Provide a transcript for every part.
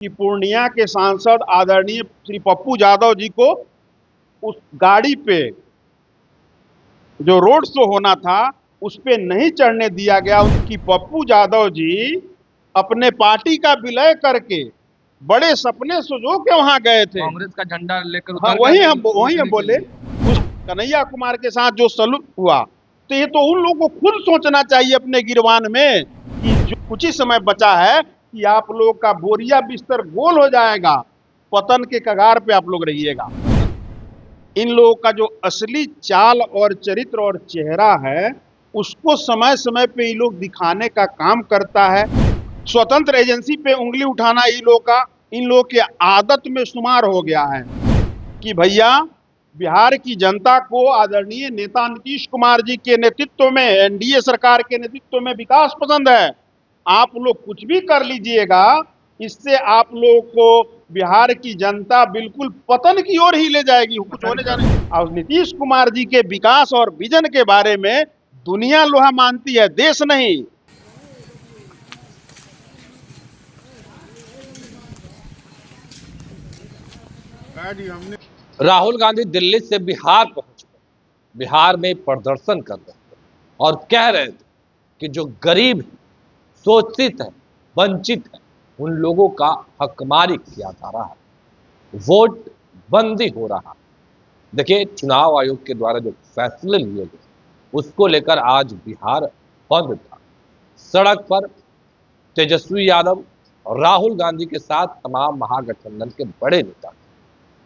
कि पूर्णिया के सांसद आदरणीय श्री पप्पू यादव जी को उस गाड़ी पे जो रोड शो होना था उस पे नहीं चढ़ने दिया गया। उनकी पप्पू यादव जी अपने पार्टी का विलय करके बड़े सपने सजो के वहां गए थे। कांग्रेस का झंडा लेकर हाँ, उतर गए थे वही हम बोले। उस कन्हैया कुमार के साथ जो सलूक हुआ, तो ये तो उन लोगों को खुद सोचना चाहिए अपने गिरवान में कि जो कुछ ही समय बचा है कि आप लोग का बोरिया बिस्तर गोल हो जाएगा, पतन के कगार पे आप लोग रहिएगा। इन लोगों का जो असली चाल और चरित्र और चेहरा है उसको समय समय पे ये लोग दिखाने का काम करता है। स्वतंत्र एजेंसी पे उंगली उठाना इन लोगों के आदत में शुमार हो गया है कि भैया बिहार की जनता को आदरणीय नेता नीतीश कुमार जी के नेतृत्व में, एनडीए सरकार के नेतृत्व में विकास पसंद है। आप लोग कुछ भी कर लीजिएगा, इससे आप लोग को बिहार की जनता बिल्कुल पतन की ओर ही ले जाएगी, कुछ होने जाने। और नीतीश कुमार जी के विकास और विजन के बारे में दुनिया लोहा मानती है, देश नहीं। राहुल गांधी दिल्ली से बिहार पहुंच गए, बिहार में प्रदर्शन कर रहे थे और कह रहे थे कि जो गरीब है, शोषित है, वंचित है, उन लोगों का हकमारी किया जा रहा है, वोट बंदी हो रहा है। देखिए, चुनाव आयोग के द्वारा जो फैसले लिए गए उसको लेकर आज बिहार बंद था। सड़क पर तेजस्वी यादव और राहुल गांधी के साथ तमाम महागठबंधन के बड़े नेता।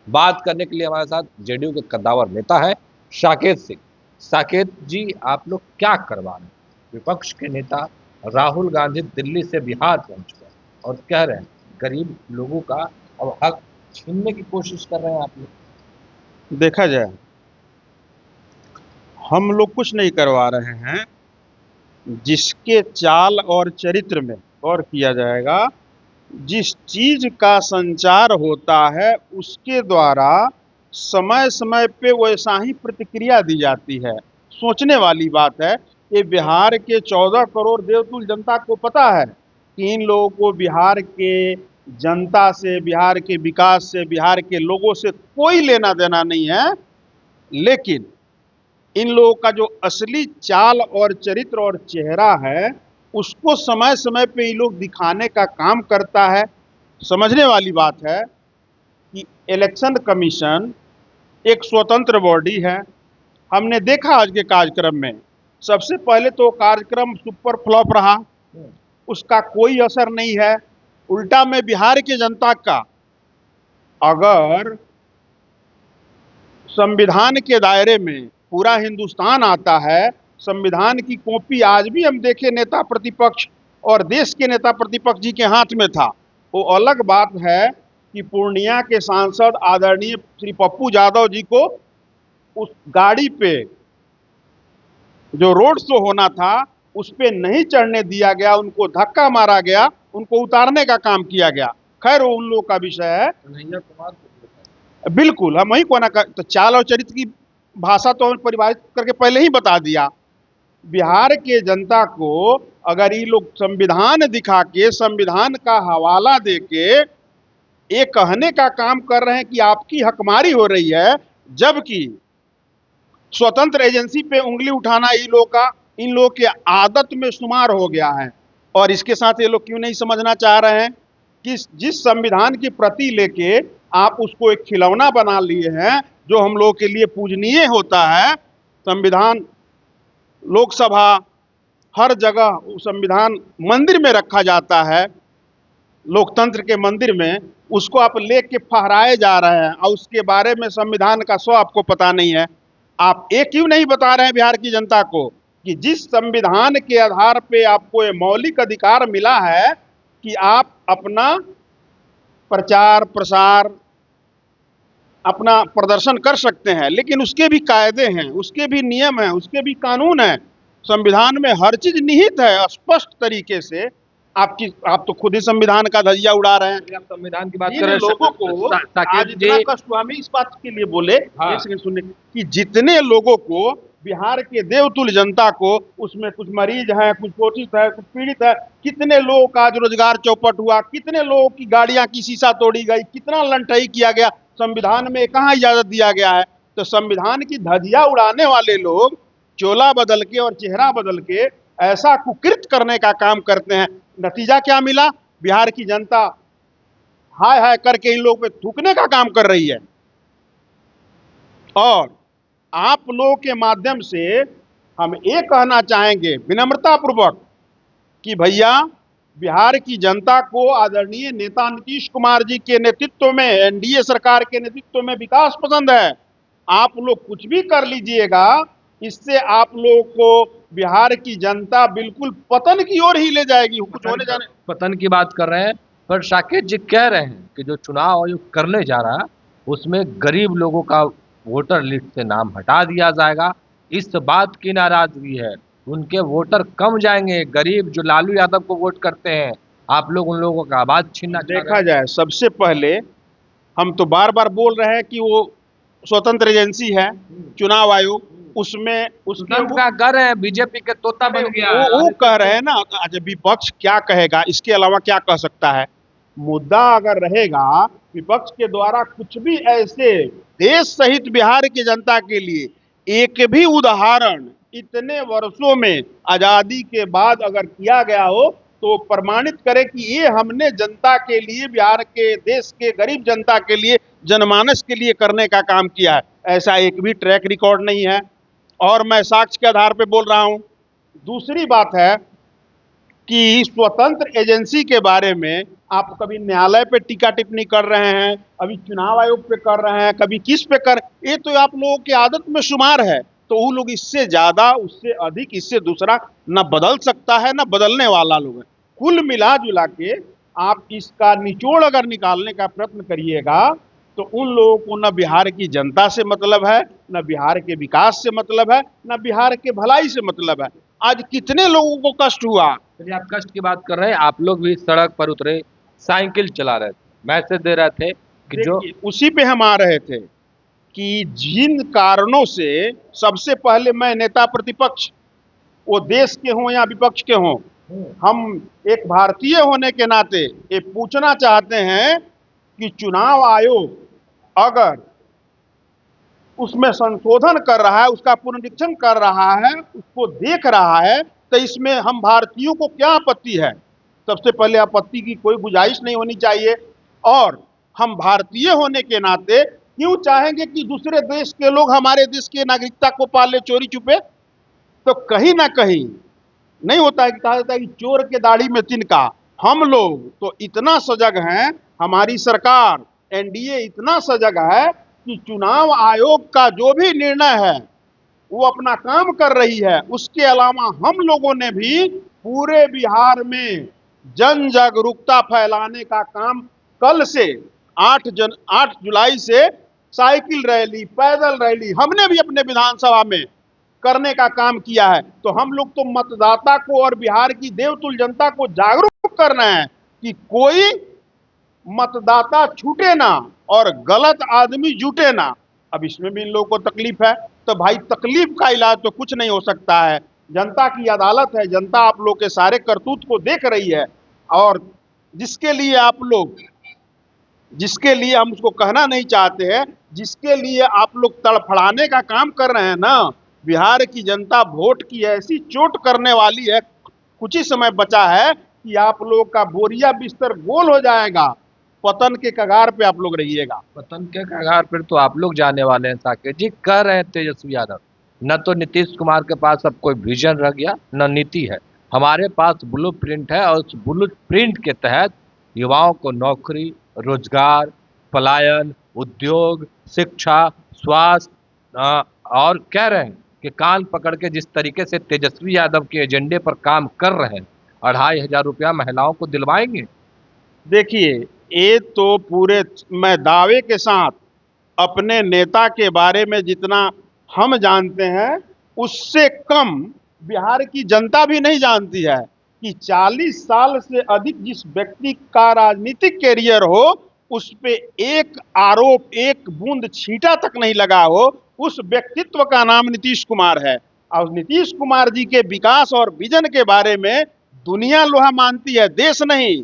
बात करने के लिए हमारे साथ जेडीयू के कद्दावर नेता है साकेत सिंह। साकेत जी, आप लोग क्या करवा रहे हैं? विपक्ष के नेता राहुल गांधी दिल्ली से बिहार पहुंच गए और कह रहे हैं गरीब लोगों का अब हक छीनने की कोशिश कर रहे हैं आप लोग। देखा जाए, हम लोग कुछ नहीं करवा रहे हैं। जिसके चाल और चरित्र में गौर किया जाएगा, जिस चीज का संचार होता है उसके द्वारा समय समय पे वैसा ही प्रतिक्रिया दी जाती है। सोचने वाली बात है। ये बिहार के 14 करोड़ देवतुल्य जनता को पता है कि इन लोगों को बिहार के जनता से, बिहार के विकास से, बिहार के लोगों से कोई लेना देना नहीं है। लेकिन इन लोगों का जो असली चाल और चरित्र और चेहरा है उसको समय समय पे ये लोग दिखाने का काम करता है। समझने वाली बात है कि इलेक्शन कमीशन एक स्वतंत्र बॉडी है। हमने देखा आज के कार्यक्रम में, सबसे पहले तो कार्यक्रम सुपर फ्लॉप रहा, उसका कोई असर नहीं है। उल्टा में बिहार की जनता का, अगर संविधान के दायरे में पूरा हिंदुस्तान आता है, संविधान की कॉपी आज भी हम देखे नेता प्रतिपक्ष और देश के नेता प्रतिपक्ष जी के हाथ में था। वो अलग बात है कि पूर्णिया के सांसद आदरणीय श्री पप्पू यादव जी को उस गाड़ी पे जो रोड शो होना था उस पे नहीं चढ़ने दिया गया, उनको धक्का मारा गया, उनको उतारने का काम किया गया। खैर वो उन लोगों का विषय है। कन्हैया कुमार बिल्कुल, हम वही को ना तो चाल और चरित्र की भाषा तो हमने परिभाषित करके पहले ही बता दिया। बिहार के जनता को अगर ये लोग संविधान दिखा के, संविधान का हवाला दे के ये कहने का काम कर रहे हैं कि आपकी हकमारी हो रही है, जबकि स्वतंत्र एजेंसी पे उंगली उठाना इन लोगों के आदत में शुमार हो गया है। और इसके साथ ये लोग क्यों नहीं समझना चाह रहे हैं कि जिस संविधान की प्रति लेके आप उसको एक खिलौना बना लिए हैं जो हम लोगों के लिए पूजनीय होता है। संविधान, लोकसभा, हर जगह संविधान मंदिर में रखा जाता है, लोकतंत्र के मंदिर में, उसको आप लेके फहराए जा रहे हैं और उसके बारे में संविधान का सौ आपको पता नहीं है। आप एक क्यों नहीं बता रहे हैं बिहार की जनता को कि जिस संविधान के आधार पे आपको ये मौलिक अधिकार मिला है कि आप अपना प्रचार प्रसार, अपना प्रदर्शन कर सकते हैं, लेकिन उसके भी कायदे हैं, उसके भी नियम हैं, उसके भी कानून हैं। संविधान में हर चीज निहित है स्पष्ट तरीके से। आप तो खुद ही संविधान का धज्जिया उड़ा रहे हैं। आप संविधान की बात कर रहे हैं। लोगों को आज इतना कष्ट हुआ, हमें इस बात के लिए बोले, हाँ। एक सेकंड सुनने, कि जितने लोगों को बिहार के देवतुल्य जनता को, उसमें कुछ मरीज हैं, कुछ शोषित है, कुछ पीड़ित है, कितने लोगों का आज रोजगार चौपट हुआ, कितने लोगों की गाड़ियां की शीशा तोड़ी गई, कितना लंठई किया गया, संविधान में कहाँ इजाजत दिया गया है। तो संविधान की धज्जियां उड़ाने वाले लोग चोला बदल के और चेहरा बदल के ऐसा कुकृत करने का काम करते हैं। नतीजा क्या मिला? बिहार की जनता हाय हाय करके इन लोगों पे थूकने का काम कर रही है। और आप लोगों के माध्यम से हम ये कहना चाहेंगे विनम्रता पूर्वक कि भैया, बिहार की जनता को आदरणीय नेता नीतीश कुमार जी के नेतृत्व में, एनडीए सरकार के नेतृत्व में विकास पसंद है। आप लोग कुछ भी कर लीजिएगा, इससे आप लोगों को बिहार की जनता बिल्कुल पतन की ओर ही ले जाएगी। कुछ होने जाने पतन की बात कर रहे हैं, पर साकेत जी कह रहे हैं कि जो चुनाव आयोग करने जा रहा है उसमें गरीब लोगों का वोटर लिस्ट से नाम हटा दिया जाएगा। इस बात की नाराजगी है, उनके वोटर कम जाएंगे, गरीब जो लालू यादव को वोट करते हैं, आप लोग उन लोगों का आवाज छीनना चाह रहे देखा हैं। जाए, सबसे पहले हम तो बार बार बोल रहे हैं कि वो स्वतंत्र एजेंसी है चुनाव आयोग, उसमें उसके उनका घर है, बीजेपी के तोता बन गया है। वो कह रहे हैं ना। अच्छा, विपक्ष क्या कहेगा, इसके अलावा क्या कह सकता है? मुद्दा अगर रहेगा विपक्ष के द्वारा कुछ भी ऐसे देश सहित बिहार की जनता के लिए एक भी उदाहरण इतने वर्षों में आजादी के बाद अगर किया गया हो तो प्रमाणित करे कि ये हमने जनता के लिए, बिहार के देश के गरीब जनता के लिए, जनमानस के लिए करने का काम किया है। ऐसा एक भी ट्रैक रिकॉर्ड नहीं है और मैं साक्ष्य के आधार पर बोल रहा हूं। दूसरी बात है कि स्वतंत्र एजेंसी के बारे में आप कभी न्यायालय पे टीका टिप्पणी कर रहे हैं, अभी चुनाव आयोग पे कर रहे हैं, कभी किस पे कर, ये तो आप लोगों की आदत में शुमार है। तो वो लोग इससे ज्यादा, उससे अधिक, इससे दूसरा न बदल सकता है, न बदलने वाला लोग है। कुल मिला जुला के आप इसका निचोड़ अगर निकालने का प्रयत्न करिएगा तो उन लोगों को न बिहार की जनता से मतलब है, न बिहार के विकास से मतलब है, न बिहार के भलाई से मतलब है। आज कितने लोगों को कष्ट हुआ। चलिए, आप कष्ट की बात कर रहे हैं, आप लोग भी सड़क पर उतरे, साइकिल चला रहे थे, मैसेज दे रहे थे कि जो उसी पे हम आ रहे थे कि जिन कारणों से, सबसे पहले मैं नेता प्रतिपक्ष, वो देश के हों या विपक्ष के हों, हम एक भारतीय होने के नाते ये पूछना चाहते हैं कि चुनाव आयोग अगर उसमें संशोधन कर रहा है, उसका पुनरीक्षण कर रहा है, उसको देख रहा है, तो इसमें हम भारतीयों को क्या आपत्ति है? सबसे पहले आपत्ति की कोई गुंजाइश नहीं होनी चाहिए। और हम भारतीय होने के नाते क्यों चाहेंगे कि दूसरे देश के लोग हमारे देश की नागरिकता को पाले चोरी छुपे? तो कहीं ना कहीं नहीं होता है कि कहा जाता है कि चोर के दाढ़ी में तिनका। हम लोग तो इतना सजग हैं, हमारी सरकार एनडीए इतना सजग है कि चुनाव आयोग का जो भी निर्णय है वो अपना काम कर रही है। उसके अलावा हम लोगों ने भी पूरे बिहार में जन जागरूकता फैलाने का काम कल से 8 जुलाई से साइकिल रैली, पैदल रैली हमने भी अपने विधानसभा में करने का काम किया है। तो हम लोग तो मतदाता को और बिहार की देवतुल्य जनता को जागरूक करना है कि कोई मतदाता छूटे ना और गलत आदमी जुटे ना। अब इसमें भी इन लोगों को तकलीफ है, तो भाई तकलीफ का इलाज तो कुछ नहीं हो सकता है। जनता की अदालत है, जनता आप लोग के सारे करतूत को देख रही है और जिसके लिए आप लोग, जिसके लिए हम उसको कहना नहीं चाहते हैं, जिसके लिए आप लोग तड़फड़ाने का काम कर रहे हैं ना, बिहार की जनता वोट की ऐसी चोट करने वाली है। कुछ ही समय बचा है कि आप लोग का बोरिया बिस्तर गोल हो जाएगा, पतन के कगार पे आप लोग रहिएगा। पतन के कगार पर तो आप लोग जाने वाले हैं। साकेत जी कह रहे हैं तेजस्वी यादव, न तो नीतीश कुमार के पास अब कोई विजन रह गया, न नीति है, हमारे पास ब्लू प्रिंट है और उस ब्लू प्रिंट के तहत युवाओं को नौकरी, रोजगार, पलायन, उद्योग, शिक्षा, स्वास्थ्य, और कह रहे हैं कि कान पकड़ के जिस तरीके से तेजस्वी यादव के एजेंडे पर काम कर रहे हैं, 2,500 रुपया महिलाओं को दिलवाएंगे। देखिए, ये तो पूरे, मैं दावे के साथ अपने नेता के बारे में जितना हम जानते हैं उससे कम बिहार की जनता भी नहीं जानती है कि 40 साल से अधिक जिस व्यक्ति का राजनीतिक कैरियर हो उस पे एक आरोप, एक बूंद छींटा तक नहीं लगा हो, उस व्यक्तित्व का नाम नीतीश कुमार है। और नीतीश कुमार जी के विकास और विजन के बारे में दुनिया लोहा मानती है, देश नहीं।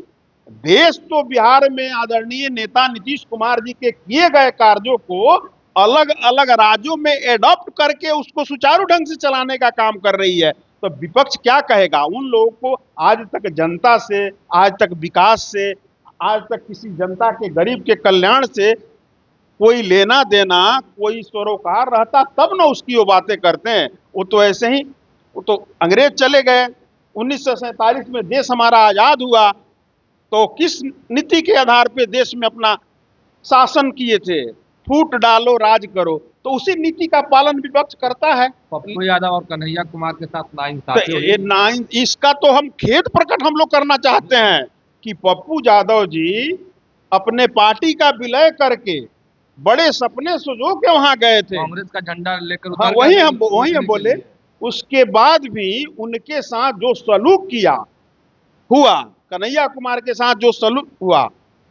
देश तो बिहार में आदरणीय नेता नीतीश कुमार जी के किए गए कार्यों को अलग अलग राज्यों में एडॉप्ट करके उसको सुचारू ढंग से चलाने का काम कर रही है। तो विपक्ष क्या कहेगा? उन लोगों को आज तक जनता से, आज तक विकास से, आज तक किसी जनता के गरीब के कल्याण से कोई लेना देना, कोई सरोकार रहता तब ना उसकी वो बातें करते हैं। वो तो ऐसे ही, वो तो अंग्रेज चले गए, 1947 में देश हमारा आजाद हुआ, तो किस नीति के आधार पे देश में अपना शासन किए थे? फूट डालो राज करो, तो उसी नीति का पालन विपक्ष करता है। पप्पू यादव और कन्हैया कुमार के साथ नाइंसाफी हुई। तो इसका तो हम खेद प्रकट हम लोग करना चाहते हैं कि पप्पू यादव जी अपने पार्टी का विलय करके बड़े सपने सजो के वहां गए थे, कांग्रेस का झंडा लेकर हाँ, वही हम बोले। उसके बाद भी उनके साथ जो सलूक किया हुआ, कन्हैया कुमार के साथ जो सलूक हुआ,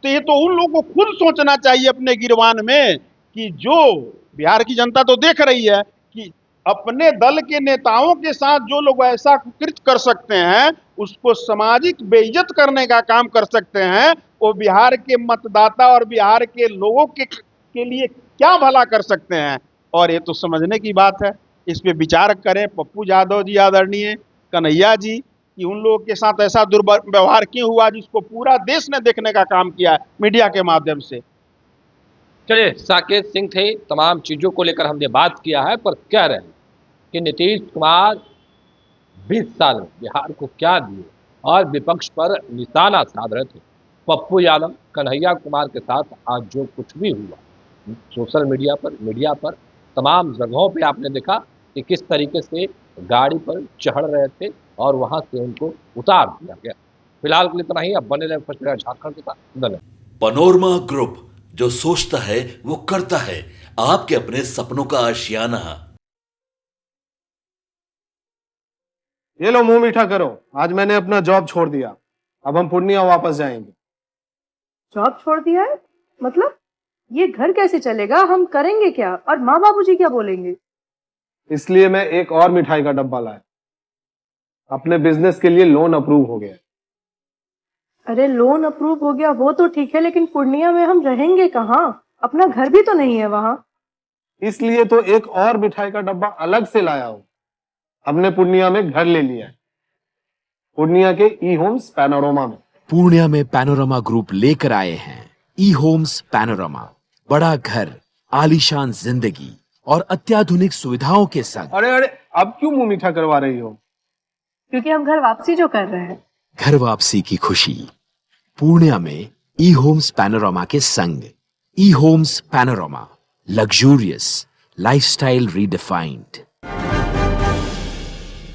तो ये तो उन लोगों को खुद सोचना चाहिए अपने गिरवान में कि जो बिहार की जनता तो देख रही है कि अपने दल के नेताओं के साथ जो लोग ऐसा कृत्य कर सकते हैं, उसको सामाजिक बेइज्जत करने का काम कर सकते हैं, वो बिहार के मतदाता और बिहार के लोगों के लिए क्या भला कर सकते हैं। और ये तो समझने की बात है, इस पे विचार करें पप्पू यादव जी, आदरणीय कन्हैया जी, कि उन लोगों के साथ ऐसा दुर्व्यवहार क्यों हुआ जिसको पूरा देश ने देखने का काम किया है मीडिया के माध्यम से। चलिए, साकेत सिंह थे, तमाम चीजों को लेकर हमने बात किया है, पर कह रहे हैं कि नीतीश कुमार 20 साल में बिहार को क्या दिए और विपक्ष पर निशाना साध रहे थे। पप्पू यादव, कन्हैया कुमार के साथ आज जो कुछ भी हुआ सोशल मीडिया पर, मीडिया पर, तमाम जगहों पे आपने देखा कि किस तरीके से गाड़ी पर चढ़ रहे थे और वहां से उनको उतार दिया गया। फिलहाल के लिए इतना ही। अब बने रहे फर्स्ट मीडिया झारखंड के साथ। धन्यवाद। पनोरमा ग्रुप, जो सोचता है वो करता है। आपके अपने सपनों का आशियाना। ये लो, मुंह मीठा करो। आज मैंने अपना जॉब छोड़ दिया, अब हम पूर्णिया वापस जाएंगे। जॉब छोड़ दिया है? मतलब ये घर कैसे चलेगा? हम करेंगे क्या? और माँ बाबूजी क्या बोलेंगे? इसलिए मैं एक और मिठाई का डब्बा लाया। अपने बिजनेस के लिए लोन अप्रूव हो गया। अरे लोन अप्रूव हो गया वो तो ठीक है, लेकिन पूर्णिया में हम रहेंगे कहाँ? अपना घर भी तो नहीं है वहां। इसलिए तो एक और मिठाई का डब्बा अलग से लाया हूं। हमने पूर्णिया में घर ले लिया है, पूर्णिया के ई होम्स पैनोरमा में। पूर्णिया में पैनोरमा ग्रुप लेकर आए हैं ई होम्स पैनोरमा। बड़ा घर, आलीशान जिंदगी और अत्याधुनिक सुविधाओं के संग। अरे अरे, अब क्यों मुंह मीठा करवा रही हो? क्योंकि हम घर वापसी जो कर रहे हैं। घर वापसी की खुशी पूर्णिया में ई होम्स पैनोरमा के संग। ई Homes Panorama, luxurious lifestyle redefined.